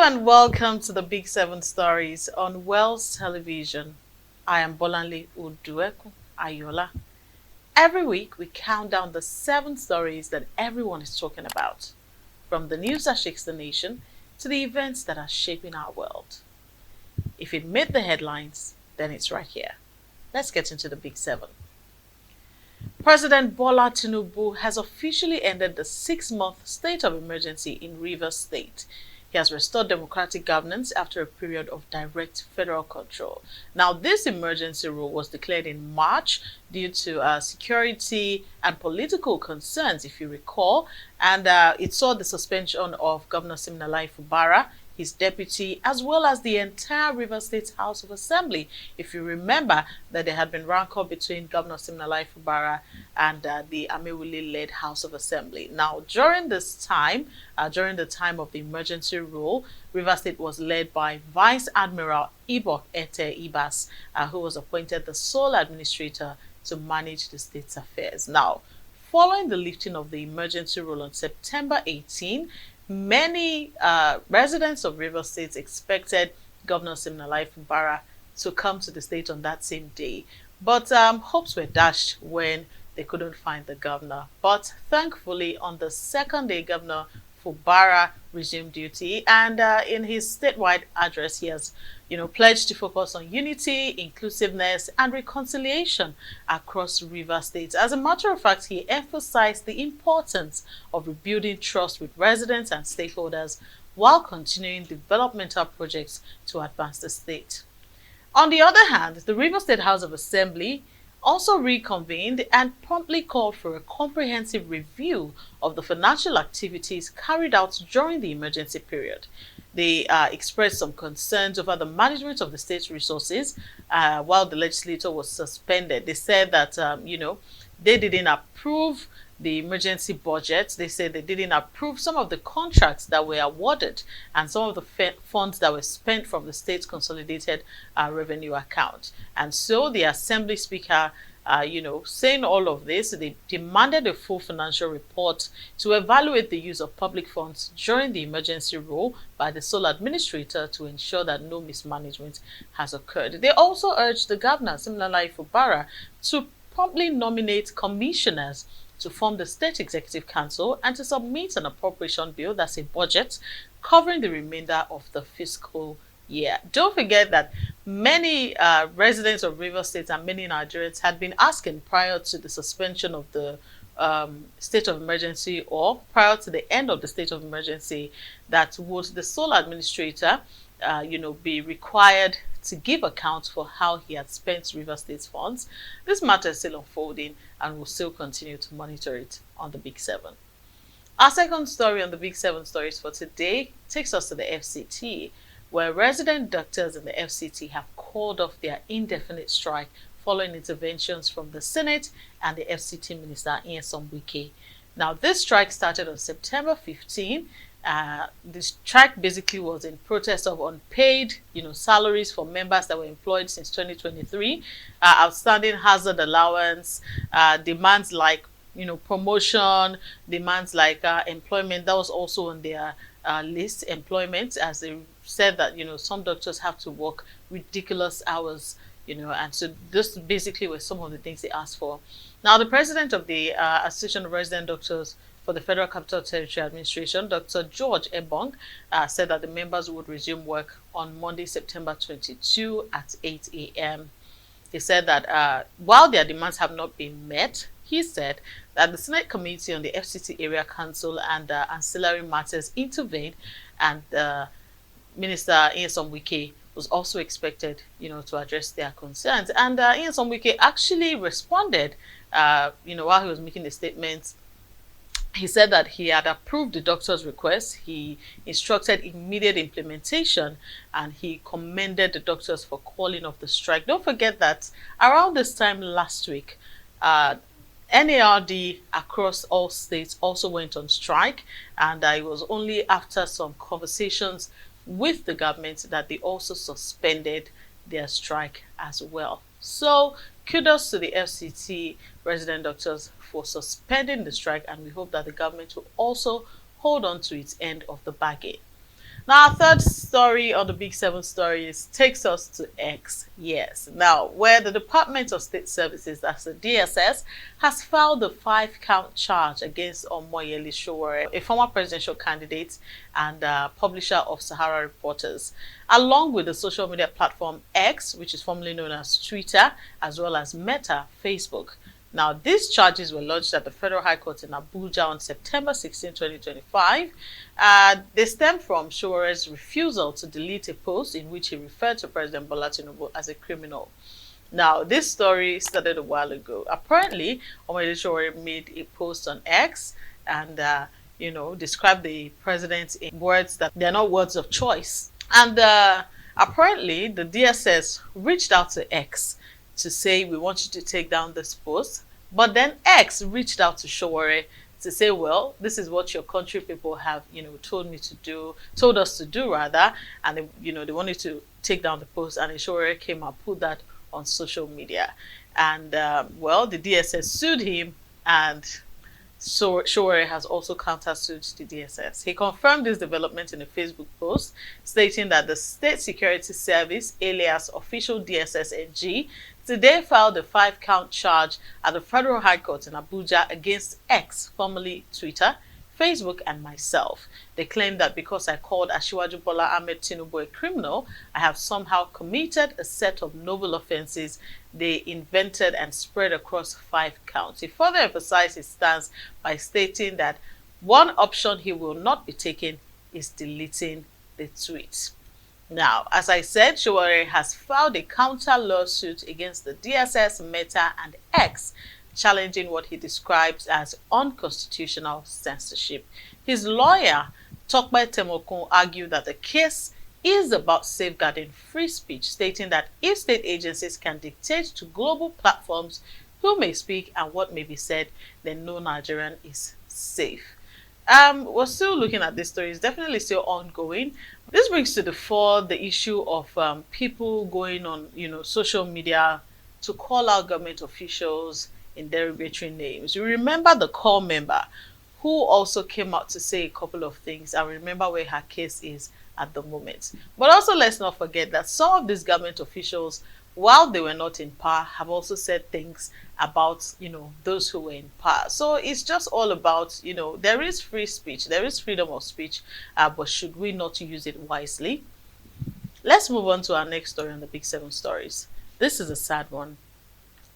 and welcome to the Big Seven Stories on Wells Television. I am Bolanle Udueku Ayola. Every week, we count down the 7 stories that everyone is talking about, from the news that shakes the nation to the events that are shaping our world. If it made the headlines, then it's right here. Let's get into the Big Seven. President Bola Tinubu has officially ended the 6-month state of emergency in Rivers State. He has restored democratic governance after a period of direct federal control. Now, this emergency rule was declared in March due to security and political concerns, if you recall, and it saw the suspension of Governor Fubara, his deputy, as well as the entire Rivers State House of Assembly. If you remember that there had been rancor between Governor Fubara and the Amewule-led House of Assembly. Now, during this time, during the time of the emergency rule, Rivers State was led by Vice Admiral Ibo Ete Ibas, who was appointed the sole administrator to manage the state's affairs. Now, following the lifting of the emergency rule on September 18, many residents of Rivers State expected Governor Fubara to come to the state on that same day. But hopes were dashed when they couldn't find the governor. But thankfully, on the second day, Governor Fubara resumed duty, and in his statewide address, he has, pledged to focus on unity, inclusiveness, and reconciliation across Rivers State. As a matter of fact, he emphasized the importance of rebuilding trust with residents and stakeholders while continuing developmental projects to advance the state. On the other hand, the Rivers State House of Assembly also reconvened and promptly called for a comprehensive review of the financial activities carried out during the emergency period. They expressed some concerns over the management of the state's resources while the legislature was suspended. They said that, they didn't approve the emergency budget. They said they didn't approve some of the contracts that were awarded and some of the funds that were spent from the state's consolidated revenue account. And so the Assembly Speaker, saying all of this, they demanded a full financial report to evaluate the use of public funds during the emergency rule by the sole administrator to ensure that no mismanagement has occurred. They also urged the governor, Fubara, to promptly nominate commissioners to form the State Executive Council and to submit an appropriation bill, that's a budget, covering the remainder of the fiscal year. Don't forget that many residents of Rivers State and many Nigerians had been asking prior to the suspension of the state of emergency, or prior to the end of the state of emergency, that would the sole administrator be required to give account for how he had spent Rivers State's funds. This matter is still unfolding and we'll still continue to monitor it on the Big Seven. Our second story on the Big Seven stories for today takes us to the FCT, where resident doctors in the FCT have called off their indefinite strike following interventions from the Senate and the FCT Minister Nyesom Wike. Now, this strike started on September 15. The strike basically was in protest of unpaid, salaries for members that were employed since 2023, outstanding hazard allowance, demands like, promotion, demands like employment. That was also on their list, employment, as they said that, some doctors have to work ridiculous hours, and so this basically was some of the things they asked for. Now, the president of the Association of Resident Doctors for the Federal Capital Territory Administration, Dr. George Ebong, said that the members would resume work on Monday, September 22 at 8 a.m. He said that while their demands have not been met, he said that the Senate Committee on the FCT Area Council and Ancillary Matters intervened, and Minister Nyesom Wike was also expected, to address their concerns. And Nyesom Wike actually responded, while he was making the statements. He said that he had approved the doctor's request. He instructed immediate implementation, and he commended the doctors for calling off the strike. Don't forget that around this time last week, NARD across all states also went on strike, and it was only after some conversations with the government that they also suspended their strike as well. So kudos to the FCT resident doctors for suspending the strike, and we hope that the government will also hold on to its end of the bargain. Now, our third story on the Big Seven stories takes us to X. Yes. Now, where the Department of State Services, that's the DSS, has filed a 5-count charge against Omoyele Sowore, a former presidential candidate and publisher of Sahara Reporters, along with the social media platform X, which is formerly known as Twitter, as well as Meta, Facebook. Now, these charges were lodged at the Federal High Court in Abuja on September 16, 2025. They stem from Sowore's refusal to delete a post in which he referred to President Bola Tinubu as a criminal. Now, this story started a while ago. Apparently, Omoyele Sowore made a post on X and, described the president in words that they're not words of choice. And apparently, the DSS reached out to X to say, we want you to take down this post. But then X reached out to Sowore to say, well, this is what your country people have, told us to do rather. And they wanted to take down the post, and Sowore came and put that on social media. And the DSS sued him, and Sowore has also countersued the DSS. He confirmed this development in a Facebook post, stating that the State Security Service, alias official DSS NG, today filed a 5-count charge at the Federal High Court in Abuja against X, formerly Twitter, Facebook, and myself. They claim that because I called Asiwaju Bola Ahmed Tinubu a criminal, I have somehow committed a set of noble offenses they invented and spread across 5 counts. He further emphasized his stance by stating that one option he will not be taking is deleting the tweet. Now, as I said, Sowore has filed a counter lawsuit against the DSS, Meta, and X, challenging what he describes as unconstitutional censorship. His lawyer, Tope Temokun, argued that the case is about safeguarding free speech, stating that if state agencies can dictate to global platforms who may speak and what may be said, then no Nigerian is safe. We're still looking at this story. It's definitely still ongoing. This brings to the fore the issue of people going on, social media to call out government officials in derogatory names. You remember the core member who also came out to say a couple of things, and remember where her case is at the moment. But also, let's not forget that some of these government officials, while they were not in power, have also said things about, those who were in power. So it's just all about, there is free speech, there is freedom of speech, but should we not use it wisely? Let's move on to our next story on the Big Seven stories. This is a sad one.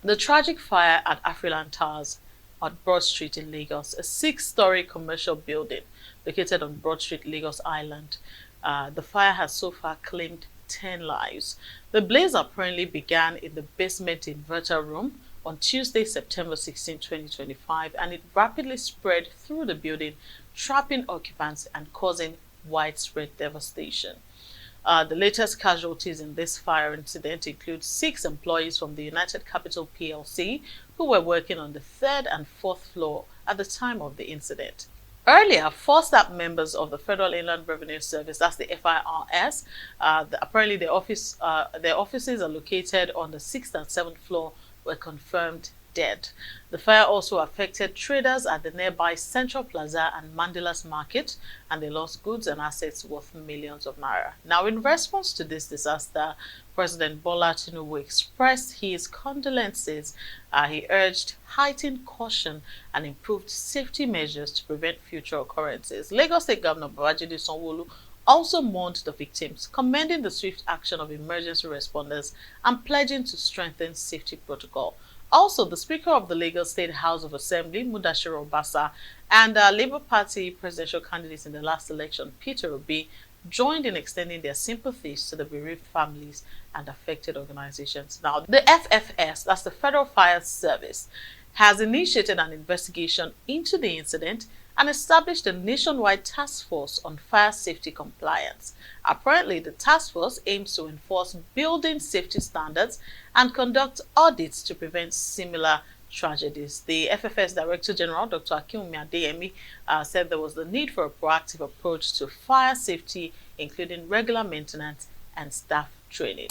The tragic fire at Afriland Towers at Broad Street in Lagos, a 6-story commercial building located on Broad Street, Lagos Island. The fire has so far claimed 10 lives. The blaze apparently began in the basement inverter room on Tuesday, September 16, 2025, and it rapidly spread through the building, trapping occupants and causing widespread devastation. The latest casualties in this fire incident include 6 employees from the United Capital PLC who were working on the 3rd and 4th floor at the time of the incident. Earlier, 4 staff members of the Federal Inland Revenue Service, that's the FIRS, apparently their offices are located on the 6th and 7th floor, were confirmed dead. The fire also affected traders at the nearby Central Plaza and Mandilas Market, and they lost goods and assets worth millions of naira. Now, in response to this disaster, President Bola Tinubu expressed his condolences. He urged heightened caution and improved safety measures to prevent future occurrences. Lagos State Governor Babajide Sanwo-Olu also mourned the victims, commending the swift action of emergency responders and pledging to strengthen safety protocol. Also, the Speaker of the Lagos State House of Assembly, Mudashiru Obasa, and Labour Party presidential candidates in the last election, Peter Obi, joined in extending their sympathies to the bereaved families and affected organizations. Now, the FFS, that's the Federal Fire Service, has initiated an investigation into the incident and established a nationwide task force on fire safety compliance. Apparently, the task force aims to enforce building safety standards and conduct audits to prevent similar tragedies. The FFS Director General, Dr. Kimmel, said there was the need for a proactive approach to fire safety, including regular maintenance and staff training.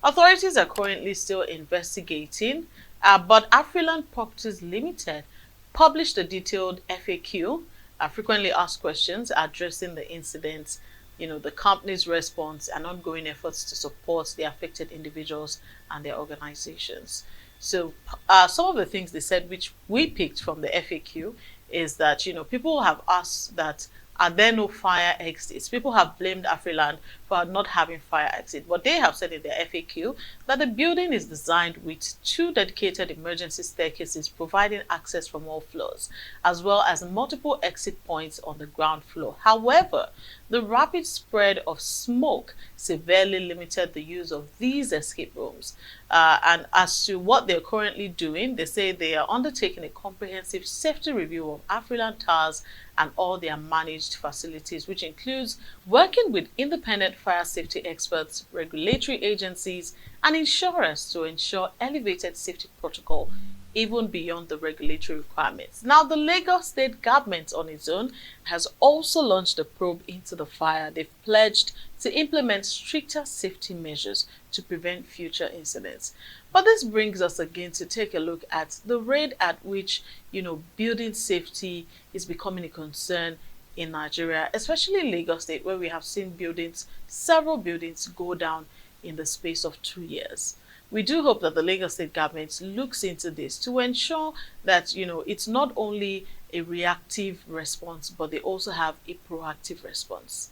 Authorities are currently still investigating, but Afriland Properties Limited published a detailed FAQ, frequently asked questions, addressing the incident the company's response and ongoing efforts to support the affected individuals and their organizations. So some of the things they said, which we picked from the FAQ, is that, people have asked that, are there no fire exits? People have blamed Afriland for not having fire exit, but they have said in their FAQ that the building is designed with 2 dedicated emergency staircases providing access from all floors, as well as multiple exit points on the ground floor. However, the rapid spread of smoke severely limited the use of these escape rooms. And as to what they're currently doing, they say they are undertaking a comprehensive safety review of Afriland Towers and all their managed facilities, which includes working with independent fire safety experts, regulatory agencies, and insurers to ensure elevated safety protocol even beyond the regulatory requirements. Now, the Lagos state government on its own has also launched a probe into the fire. They've pledged to implement stricter safety measures to prevent future incidents. But this brings us again to take a look at the rate at which, building safety is becoming a concern in Nigeria, especially Lagos State, where we have seen several buildings go down in the space of 2 years. We do hope that the Lagos State government looks into this to ensure that, it's not only a reactive response, but they also have a proactive response.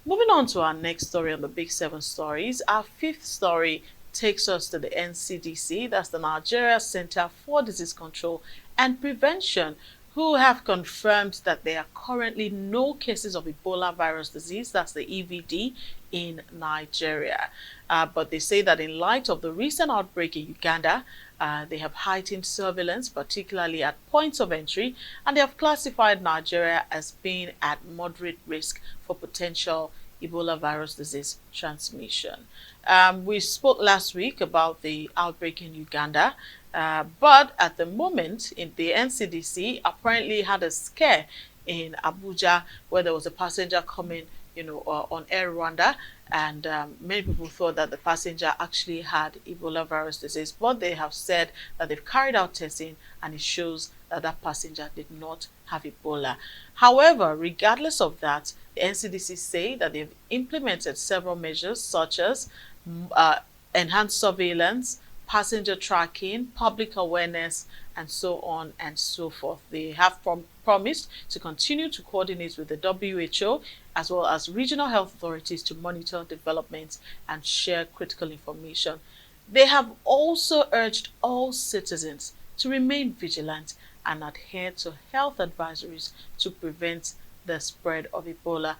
Moving on to our next story on the Big 7 stories, our 5th story takes us to the NCDC, that's the Nigeria Center for Disease Control and Prevention, who have confirmed that there are currently no cases of Ebola virus disease, that's the EVD, in Nigeria. But they say that in light of the recent outbreak in Uganda, they have heightened surveillance, particularly at points of entry, and they have classified Nigeria as being at moderate risk for potential Ebola virus disease transmission. We spoke last week about the outbreak in Uganda, but at the moment, the NCDC apparently had a scare in Abuja where there was a passenger coming, on Air Rwanda, and many people thought that the passenger actually had Ebola virus disease, but they have said that they've carried out testing and it shows that that passenger did not have Ebola. However, regardless of that, the NCDC say that they've implemented several measures such as enhanced surveillance, passenger tracking, public awareness, and so on and so forth. They have promised to continue to coordinate with the WHO as well as regional health authorities to monitor developments and share critical information. They have also urged all citizens to remain vigilant and adhere to health advisories to prevent the spread of Ebola.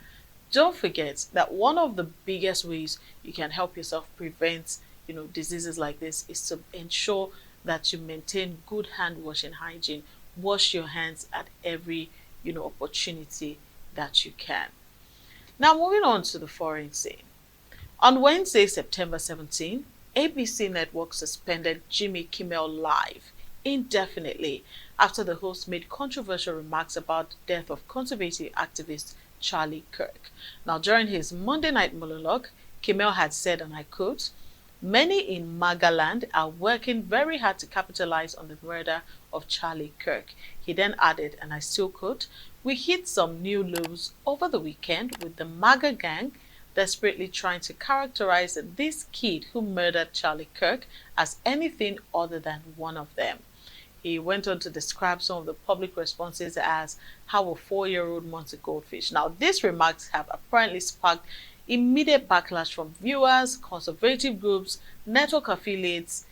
Don't forget that one of the biggest ways you can help yourself prevent diseases like this is to ensure that you maintain good hand washing hygiene. Wash your hands at every opportunity that you can. Now, moving on to the foreign scene. On Wednesday, September 17, ABC Network suspended Jimmy Kimmel live indefinitely after the host made controversial remarks about the death of conservative activist Charlie Kirk. Now, during his Monday night monologue, Kimmel had said, and I quote, "Many in Magaland are working very hard to capitalize on the murder of Charlie Kirk." He then added, and I still quote, "We hit some new lows over the weekend with the MAGA gang desperately trying to characterize this kid who murdered Charlie Kirk as anything other than one of them." He went on to describe some of the public responses as how a 4-year-old wants a goldfish. Now, these remarks have apparently sparked immediate backlash from viewers, conservative groups, network affiliates.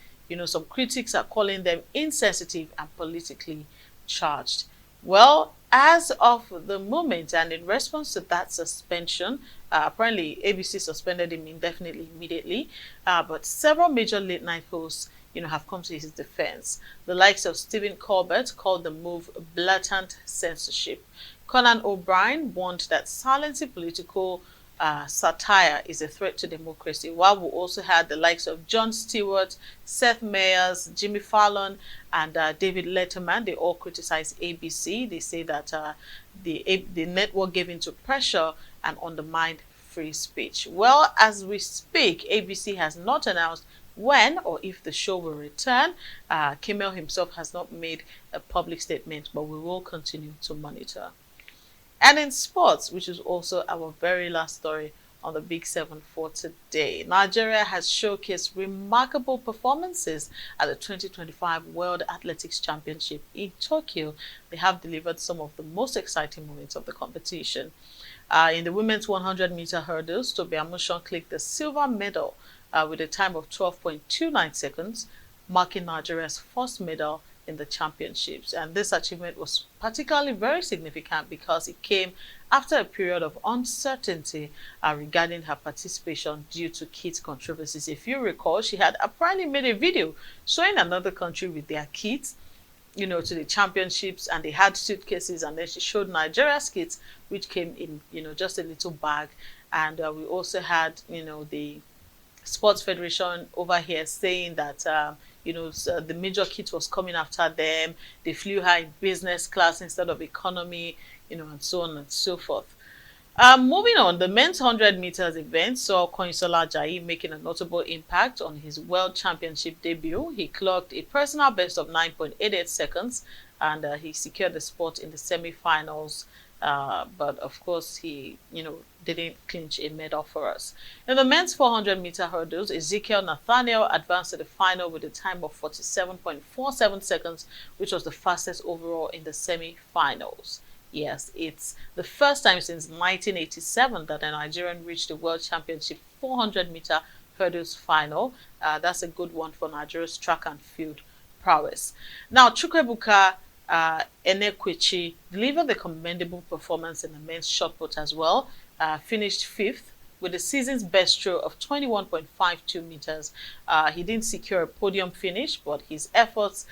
Some critics are calling them insensitive and politically charged. Well, as of the moment, and in response to that suspension, apparently ABC suspended him indefinitely immediately, but several major late-night hosts have come to his defense. The likes of Stephen Colbert called the move blatant censorship. Conan O'Brien warned that silencing political satire is a threat to democracy, while we also had the likes of Jon Stewart, Seth Meyers, Jimmy Fallon, and David Letterman. They all criticized ABC. They say that the network gave into pressure and undermined free speech. Well, as we speak, ABC has not announced when or if the show will return. Kimmel himself has not made a public statement, but we will continue to monitor. And in sports, which is also our very last story on the Big Seven for today, Nigeria has showcased remarkable performances at the 2025 World Athletics Championship in Tokyo. They have delivered some of the most exciting moments of the competition. In the women's 100-meter hurdles, Tobi Amusan clicked the silver medal with a time of 12.29 seconds, marking Nigeria's first medal in the championships. And this achievement was particularly very significant because it came after a period of uncertainty regarding her participation due to kit controversies. If you recall, she had apparently made a video showing another country with their kits, to the championships, and they had suitcases, and then she showed Nigeria's kits, which came in, just a little bag. And we also had, the Sports Federation over here saying that, the major kit was coming after them. They flew her in business class instead of economy, and so on and so forth. Moving on, the men's 100 meters event saw Koinsola Ajayi making a notable impact on his World Championship debut. He clocked a personal best of 9.88 seconds, and he secured the spot in the semi-finals. But of course, he, didn't clinch a medal for us. In the men's 400-meter hurdles, Ezekiel Nathaniel advanced to the final with a time of 47.47 seconds, which was the fastest overall in the semi-finals. Yes, it's the first time since 1987 that a Nigerian reached the World Championship 400-meter hurdles final. That's a good one for Nigeria's track and field prowess. Now, Chukwuebuka Enekwechi delivered the commendable performance in the men's shot put as well, finished 5th with the season's best throw of 21.52 meters. He didn't secure a podium finish, but his efforts,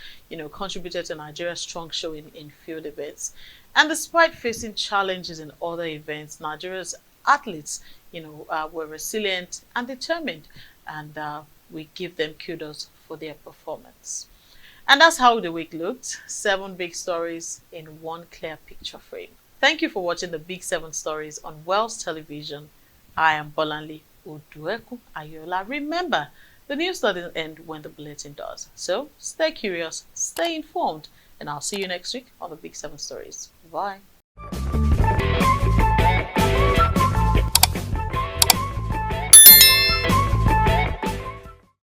contributed to Nigeria's strong showing in field events. And despite facing challenges in other events, Nigeria's athletes, were resilient and determined, and we give them kudos for their performance. And that's how the week looked. 7 big stories in one clear picture frame. Thank you for watching the Big 7 Stories on Wells Television. I am Bolanle Odueku Ayola. Remember, the news doesn't end when the bulletin does. So stay curious, stay informed, and I'll see you next week on the Big 7 Stories. Bye.